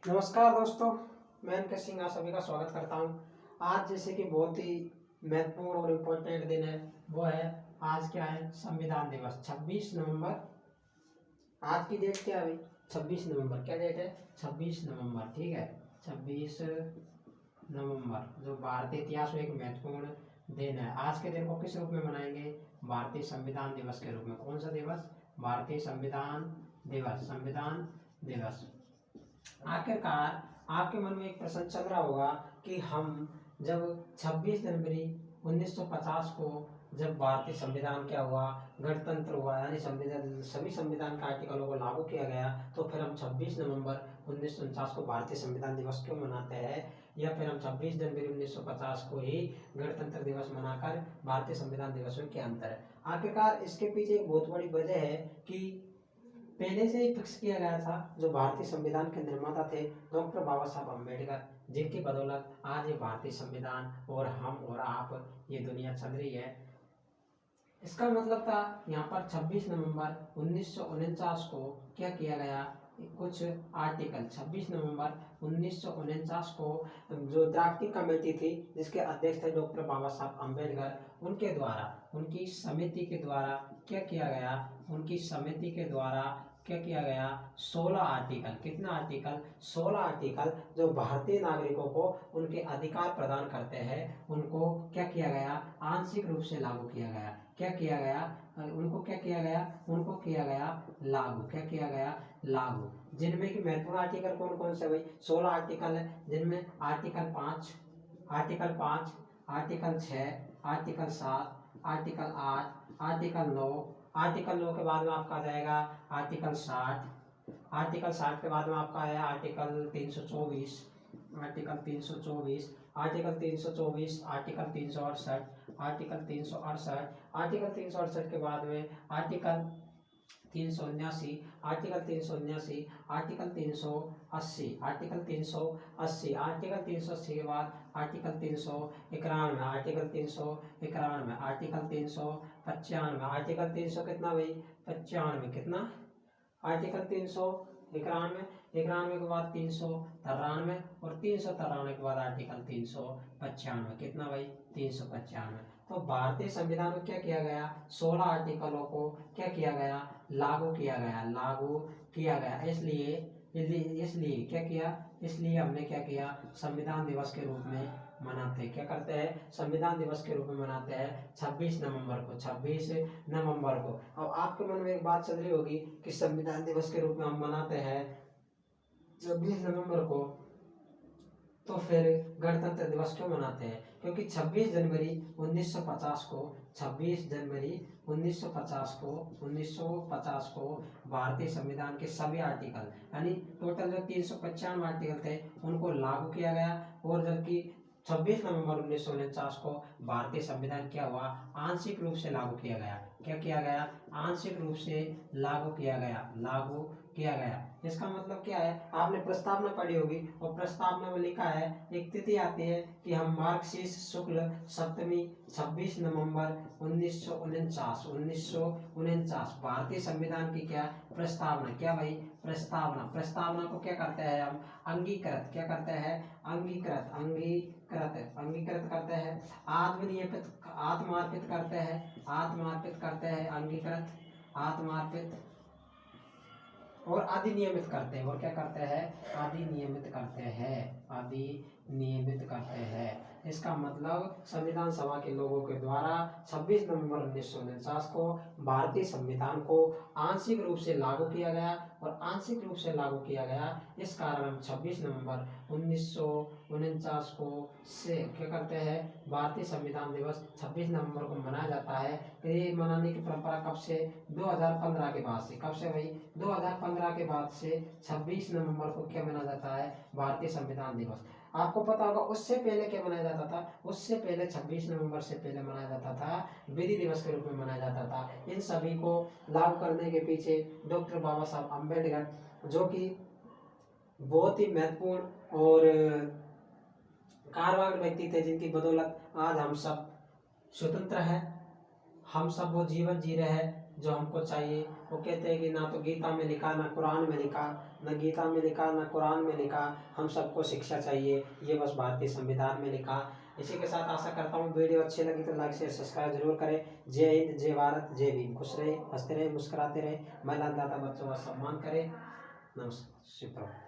नमस्कार दोस्तों, मैं एन के सिंह आप सभी का स्वागत करता हूं। आज जैसे कि बहुत ही महत्वपूर्ण और इम्पोर्टेंट दिन है, वो है आज क्या है, संविधान दिवस 26 नवंबर। आज की डेट क्या है भाई? 26 नवंबर। क्या डेट है? 26 नवंबर, ठीक है। 26 नवंबर जो भारतीय इतिहास में एक महत्वपूर्ण दिन है। आज के दिन को किस रूप में मनाएंगे? भारतीय संविधान दिवस के रूप में। कौन सा दिवस? भारतीय संविधान दिवस। संविधान दिवस। आखिरकार आपके मन में एक प्रश्न चल रहा होगा कि हम जब 26 जनवरी 1950 को जब भारतीय संविधान क्या हुआ, गणतंत्र हुआ, यानी संविधान सभी संविधान के आर्टिकलों को लागू किया गया, तो फिर हम 26 नवंबर 1949 को भारतीय संविधान दिवस क्यों मनाते हैं, या फिर हम 26 जनवरी 1950 को ही गणतंत्र दिवस मनाकर भारतीय संविधान दिवस में क्या अंतर है? आखिरकार इसके पीछे एक बहुत बड़ी वजह है कि पहले से ही फिक्स किया गया था। जो भारतीय संविधान के निर्माता थे डॉक्टर बाबा साहब अम्बेडकर, जिनकी बदौलत आज ये भारतीय संविधान और हम और आप ये दुनिया चल रही है। इसका मतलब था यहाँ पर 26 नवंबर 1949 को क्या किया गया, कुछ आर्टिकल 26 नवंबर 1949 को जो ड्राफ्टिंग कमेटी थी, जिसके अध्यक्ष थे डॉक्टर बाबा साहब अम्बेडकर, उनके द्वारा, उनकी समिति के द्वारा क्या किया गया, उनकी समिति के द्वारा क्या किया गया, 16 आर्टिकल। कितना आर्टिकल? 16 आर्टिकल जो भारतीय नागरिकों को उनके अधिकार प्रदान करते हैं, उनको क्या किया गया, आंशिक रूप से लागू किया गया। क्या किया गया? उनको क्या किया गया? उनको किया गया लागू। क्या किया गया? लागू। जिनमें कि महत्वपूर्ण आर्टिकल कौन कौन से भाई? 16 आर्टिकल है, जिनमें article 5, article 5, article 6, article 7, article 8, article 9, article 9 के बाद में आपका आ जाएगा आर्टिकल 60, आर्टिकल 60 के बाद में आपका आया article 324, article 324, article 324, article 368, article 368, article 368 के बाद में article 379, article 379, article 380, article 380, article 380 के बाद आर्टिकल 391, आर्टिकल 391, आर्टिकल 395, आर्टिकल 300 कितना भाई? 95। कितना? आर्टिकल 391, 91 के बाद 393, और 393 के बाद आर्टिकल 395। कितना भाई? 395। तो भारतीय संविधान में क्या किया गया, 16 आर्टिकलों को क्या किया गया, लागू किया गया, लागू किया गया। इसलिए इसलिए क्या किया, इसलिए हमने क्या किया, संविधान दिवस के रूप में मनाते हैं। क्या करते हैं? संविधान दिवस के रूप में मनाते हैं 26 नवंबर को। 26 नवंबर को। अब आपके मन में एक बात चल रही होगी कि संविधान दिवस के रूप में हम मनाते हैं 26 नवंबर को, तो फिर गणतंत्र दिवस क्यों मनाते हैं? क्योंकि 26 जनवरी 1950 को, 26 जनवरी 1950 को, 1950 को भारतीय संविधान के सभी आर्टिकल, यानी टोटल जो 395 आर्टिकल थे, उनको लागू किया गया। और जबकि 26 नवंबर 1949 को भारतीय संविधान क्या हुआ, आंशिक रूप से लागू किया गया। क्या किया गया? आंशिक रूप से लागू किया गया, लागू किया गया। इसका मतलब क्या है? आपने प्रस्तावना पढ़ी होगी, और प्रस्तावना में लिखा है, एक तिथि आती है कि हम मार्क्सिस्ट शुक्ल सप्तमी 26 नवंबर 1949, 1949 भारतीय संविधान की क्या प्रस्तावना, क्या भाई? प्रस्तावना। प्रस्तावना को क्या करते हैं हम? अंगीकृत। क्या करते हैं? अंगीकृत, अंगीकृत, अंगीकृत करते हैं, आत्मनियमित, आत्मार्पित करते हैं, आत्मार्पित करते हैं, अंगीकृत, आत्मार्पित, और अधिनियमित करते हैं। और क्या करते हैं? अधिनियमित करते हैं, अधिनियमित करते हैं। इसका मतलब संविधान सभा के लोगों के द्वारा 26 नवंबर 1949 को भारतीय संविधान को आंशिक रूप से लागू किया गया, और आंशिक रूप से लागू किया गया, इस कारण हम 26 नवंबर 1949 को से क्या करते हैं, भारतीय संविधान दिवस 26 नवंबर को मनाया जाता है। ये मनाने की परंपरा कब से? 2015 के बाद से। कब से भाई? 2015 के बाद से 26 नवंबर को क्या मनाया जाता है, भारतीय संविधान दिवस। आपको पता होगा उससे पहले क्या मनाया जाता था? उससे पहले 26 नवंबर से पहले मनाया जाता था विधि दिवस के रूप में मनाया जाता था। इन सभी को लागू करने के पीछे डॉक्टर बाबा साहब अम्बेडकर, जो कि बहुत ही महत्वपूर्ण और कारवान व्यक्ति थे, जिनकी बदौलत आज हम सब स्वतंत्र हैं, हम सब वो जीवन जी रहे हैं जो हमको चाहिए। वो कहते हैं कि ना तो गीता में लिखा, ना कुरान में लिखा, ना गीता में लिखा, ना कुरान में लिखा, हम सबको शिक्षा चाहिए, ये बस भारतीय संविधान में लिखा। इसी के साथ आशा करता हूँ वीडियो अच्छी लगी तो लाइक शेयर सब्सक्राइब जरूर करें। जय हिंद, जय भारत, जय भीम। खुश रहे, हंसते रहे, मुस्कुराते रहे, महिला दाता बच्चों का सम्मान करें। नमस्कार, शुभ प्रभात।